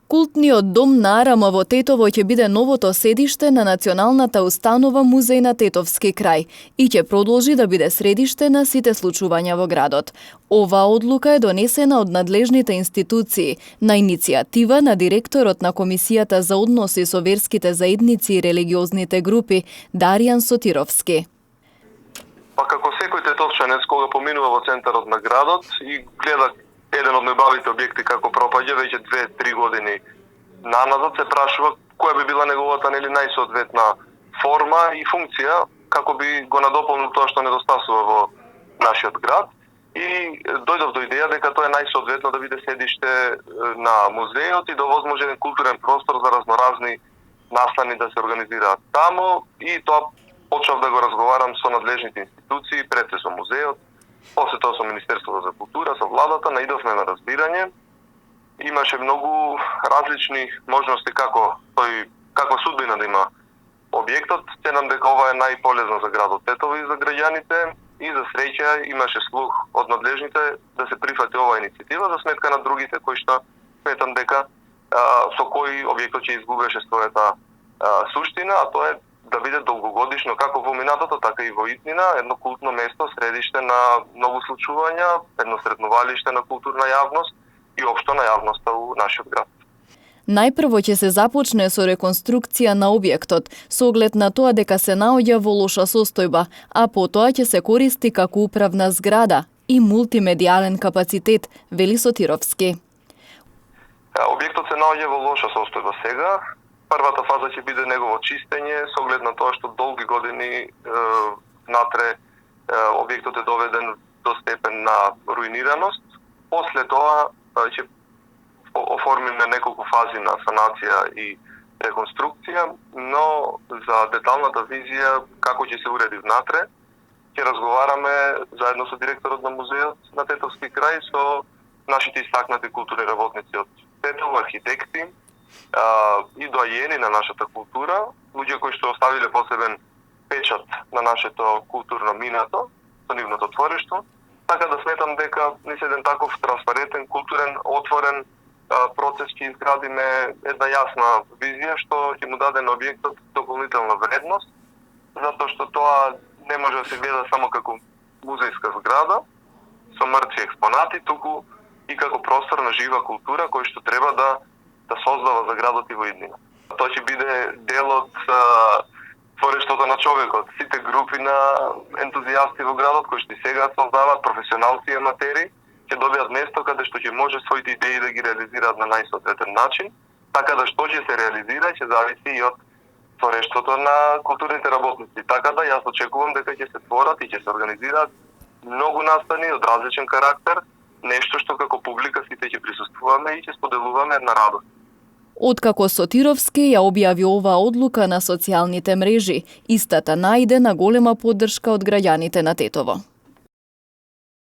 Култниот дом на Арама во Тетово ќе биде новото седиште на Националната установа Музеј на Тетовски крај и ќе продолжи да биде средиште на сите случувања во градот. Оваа одлука е донесена од надлежните институции на иницијатива на директорот на Комисијата за односи со верските заедници и религиозните групи Даријан Сотировски. Па како секој тетовчанец кога поминува во центарот на градот и гледа еден од најубавите објекти како пропаѓа веќе 2-3 години наназад, се прашува која би била неговата најсоодветна форма и функција како би го надополнил тоа што недостасува во нашиот град. И дојдов до идеја дека тоа е најсоодветно да биде седиште на музеот и да овозможи еден културен простор за разноразни настани да се организираат таму, и тоа почнав да го разговарам со надлежните институции, пред се со музеот, после тоа со Министерството за култура, со владата, наидовме на разбирање. Имаше многу различни можности каква судбина да има објектот. Ценам дека ова е најполезно за градот Тетово и за граѓаните, и за среќа имаше слух од надлежните да се прифати оваа иницијатива за сметка на другите кои што сметам дека со кои објектот ќе изгубеше својата суштина, а тоа е да биде долгогодишно како во минатото, така и во иднина, едно култно место, средиште на многу случувања, едно сретнувалиште на културна јавност и општо на јавноста у нашиот град. Најпрво ќе се започне со реконструкција на објектот, со оглед на тоа дека се наоѓа во лоша состојба, а потоа ќе се користи како управна зграда и мултимедијален капацитет, вели Сотировски. Објектот се наоѓа во лоша состојба сега. Првата фаза ќе биде негово чистење, со оглед на тоа што долги години внатре објектот е доведен до степен на руинираност. После тоа ќе оформиме неколку фази на санација и реконструкција, но за деталната визија како ќе се уреди внатре, ќе разговараме заедно со директорот на музеот на Тетовски крај, со нашите истакнати културни работници од Тетово, архитекти и доајени на нашата култура, луѓе кои што оставиле посебен печат на нашето културно минато, со нивното творештво, така да сметам дека низ еден таков транспарентен, културен, отворен процес ќе изградиме една јасна визија што ќе му даде на објектот дополнителна вредност, затоа што тоа не може да се гледа само како музејска зграда со мртви експонати, туку и како простор на жива култура кој што треба да создава за градот и во иднина. Тоа ќе биде дел од творештвото на човекот. Сите групи на ентузијасти во градот кои што и сега создаваат, професионалци и аматери, ќе добијат место каде што ќе може своите идеи да ги реализираат на најсоодветен начин, така да што ќе се реализира ќе зависи и од творештвото на културните работници. Така да јас очекувам дека ќе се творат и ќе се организираат многу настани од различен карактер, нешто што како публика сите ќе присуствуваме и ќе споделуваме една радост. Откако Сотировски ја објави оваа одлука на социјалните мрежи, истата најде на голема поддршка од граѓаните на Тетово.